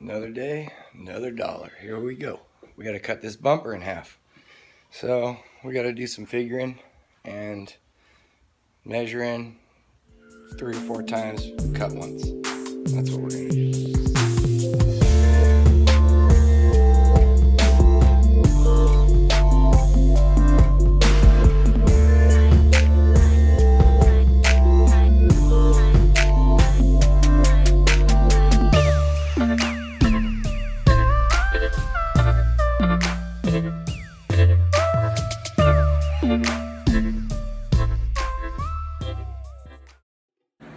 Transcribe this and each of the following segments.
Another day, another dollar. Here we go. We got to cut this bumper in half. So we got to do some figuring and measuring 3 or 4 times, cut once. That's what we're going to do.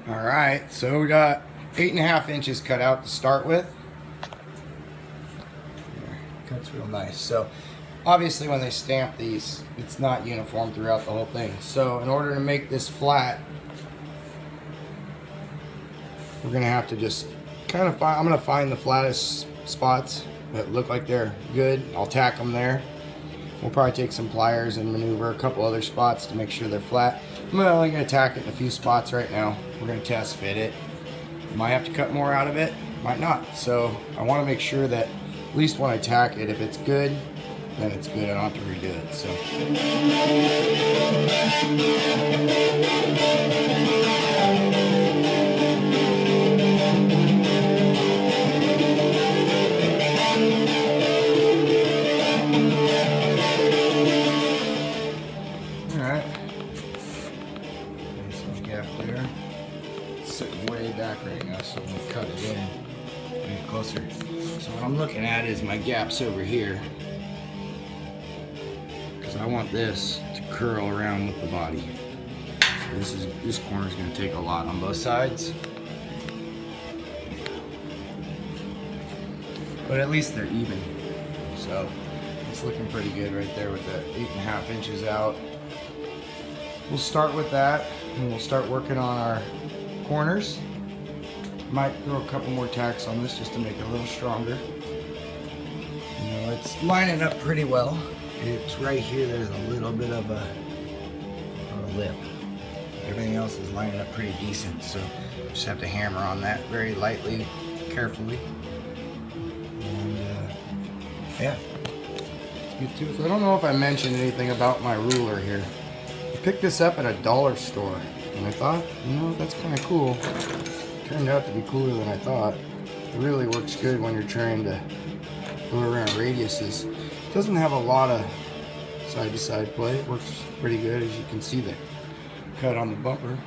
Alright, so we got 8.5 inches cut out to start with. Cuts real nice. So obviously when they stamp these, it's not uniform throughout the whole thing. So in order to make this flat, we're going to have to just kind of find, I'm going to find the flattest spots that look like they're good. I'll tack them there. We'll probably take some pliers and maneuver a couple other spots to make sure they're flat. I'm only going to tack it in a few spots right now. We're going to test fit it. Might have to cut more out of it, might not. So I want to make sure that at least when I tack it, if it's good, then it's good. I don't have to redo it. So. Way back right now, so I'm gonna cut it in get closer. So what I'm looking at is my gaps over here, because I want this to curl around with the body. So this corner is going to take a lot on both sides, but at least they're even. So it's looking pretty good right there with the 8.5 inches out. We'll start with that, and we'll start working on our corners. Might throw a couple more tacks on this just to make it a little stronger. You know, it's lining up pretty well. It's right here, there's a little bit of a lip. Everything else is lining up pretty decent, so just have to hammer on that very lightly, carefully. And yeah, let's get to it. So I don't know if I mentioned anything about my ruler here. I picked this up at a dollar store, and I thought, you know, that's kind of cool. Turned out to be cooler than I thought. It really works good when you're trying to go around radiuses. It doesn't have a lot of side-to-side play. It works pretty good. As you can see, the cut on the bumper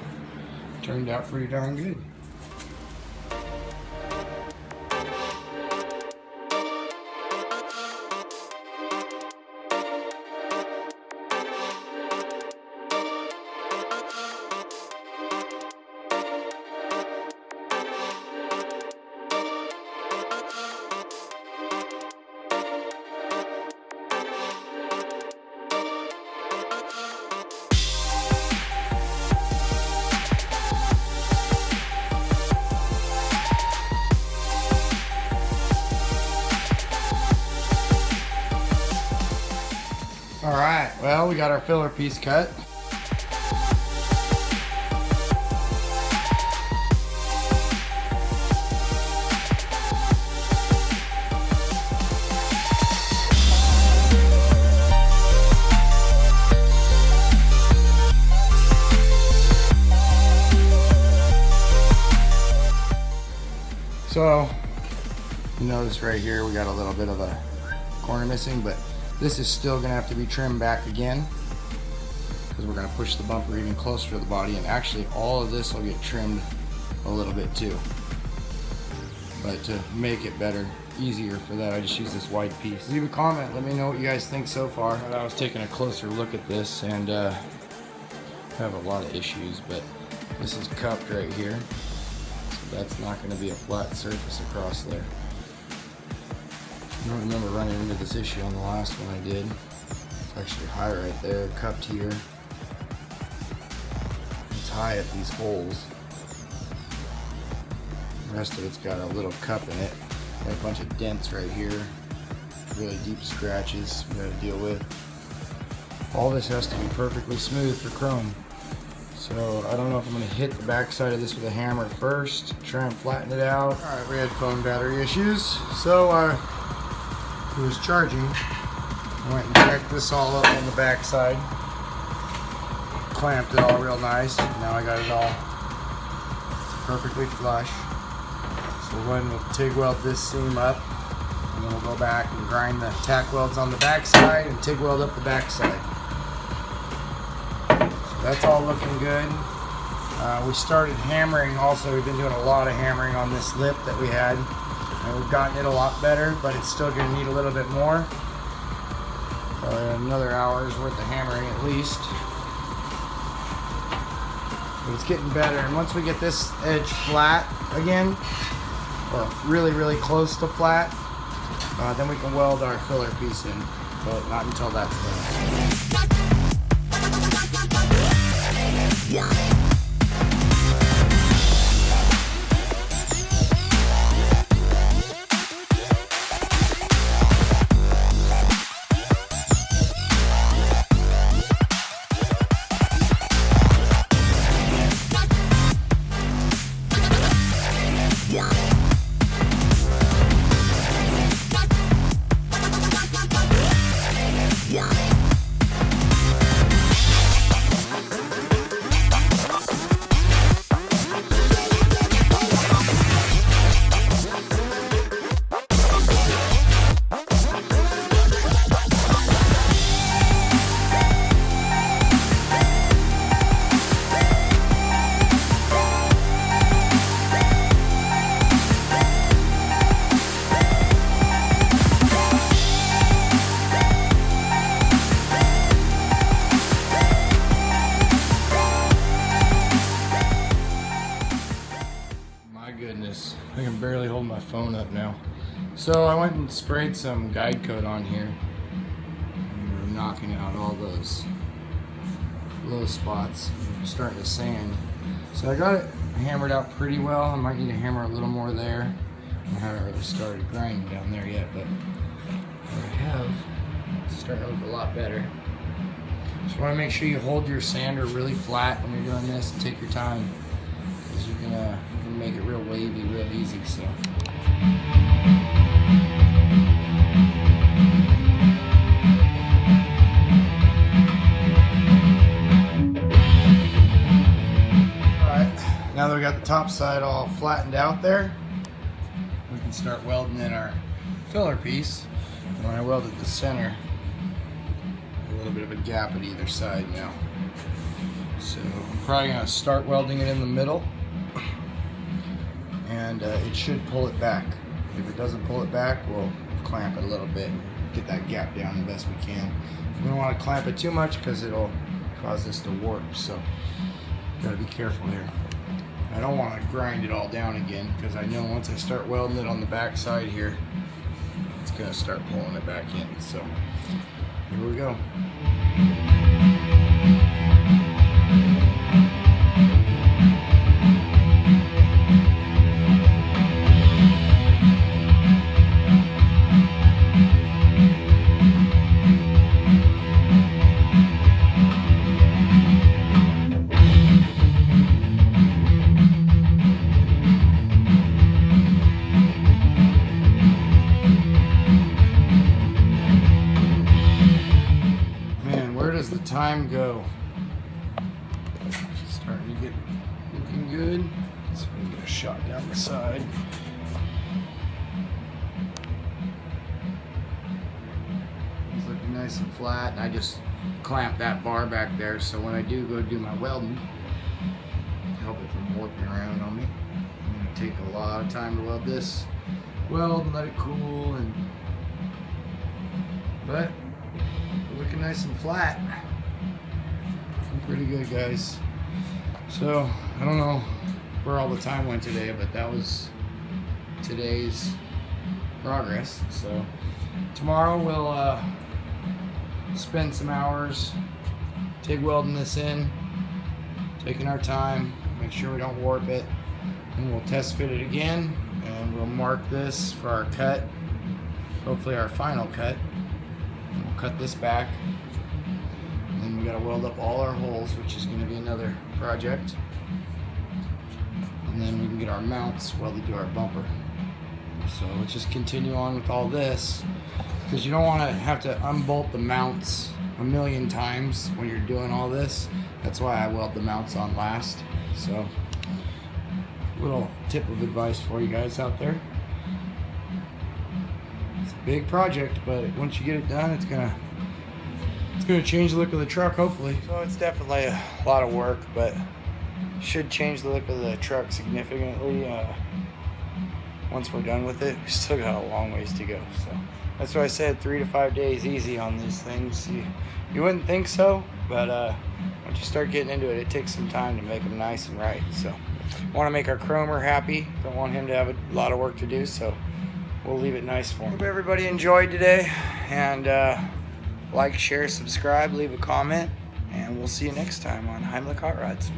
turned out pretty darn good. Alright, well, we got our filler piece cut. So, you notice right here we got a little bit of a corner missing, but this is still going to have to be trimmed back again because we're going to push the bumper even closer to the body, and actually all of this will get trimmed a little bit too. But to make it better, easier for that, I just use this white piece. Leave a comment, let me know what you guys think so far. I was taking a closer look at this and have a lot of issues, but this is cupped right here, so that's not going to be a flat surface across there. I don't remember running into this issue on the last one I did. It's actually high right there, cupped here. It's high at these holes. The rest of it's got a little cup in it. Got a bunch of dents right here. Really deep scratches we gotta deal with. All this has to be perfectly smooth for chrome. So I don't know if I'm going to hit the back side of this with a hammer first, try and flatten it out. Alright, we had phone battery issues, so it was charging. I went and checked this all up on the back side, clamped it all real nice. Now I got it all perfectly flush. So we'll go ahead and we'll TIG weld this seam up, and then we'll go back and grind the tack welds on the back side and TIG weld up the back side. That's all looking good. We started hammering also. We've been doing a lot of hammering on this lip that we had, and we've gotten it a lot better, but it's still going to need a little bit more. Another hour's worth of hammering at least. But it's getting better, and once we get this edge flat again, or really close to flat, then we can weld our filler piece in, but not until that's done. Goodness, I can barely hold my phone up now. So I went and sprayed some guide coat on here, and we're knocking out all those low spots. We're starting to sand. So I got it hammered out pretty well. I might need to hammer a little more there. I haven't really started grinding down there yet, but what I have, it's starting to look a lot better. Just want to make sure you hold your sander really flat when you're doing this and take your time, because you can make it real wavy real easy. So alright, now that we got the top side all flattened out there, we can start welding in our filler piece. And when I welded the center, a little bit of a gap at either side now, so I'm probably going to start welding it in the middle, and it should pull it back. If it doesn't pull it back, we'll clamp it a little bit, get that gap down the best we can. We don't want to clamp it too much because it'll cause this to warp, so gotta be careful here. I don't want to grind it all down again, because I know once I start welding it on the back side here, it's gonna start pulling it back in. So here we go. Time go. Starting to get looking good. So we can get a shot down the side. It's looking nice and flat, and I just clamped that bar back there, so when I do go do my welding, help it from warping around on me. I'm going to take a lot of time to weld this. Weld and let it cool, but looking nice and flat. Pretty good, guys. So I don't know where all the time went today, but that was today's progress. So tomorrow we'll spend some hours TIG welding this in, taking our time, make sure we don't warp it, and we'll test fit it again, and we'll mark this for our cut, hopefully our final cut. And we'll cut this back, And then we got to weld up all our holes, which is going to be another project. And then we can get our mounts welded to our bumper. So let's just continue on with all this, because you don't want to have to unbolt the mounts a million times when you're doing all this. That's why I weld the mounts on last. So little tip of advice for you guys out there. It's a big project, but once you get it done, it's gonna change the look of the truck, hopefully. So it's definitely a lot of work, but should change the look of the truck significantly once we're done with it. We still got a long ways to go, so that's why I said 3 to 5 days easy on these things. You wouldn't think so, but once you start getting into it, it takes some time to make them nice and right. So want to make our chromer happy. Don't want him to have a lot of work to do, so we'll leave it nice for him. Hope everybody enjoyed today, and like, share, subscribe, leave a comment, and we'll see you next time on Heimlich Hot Rods.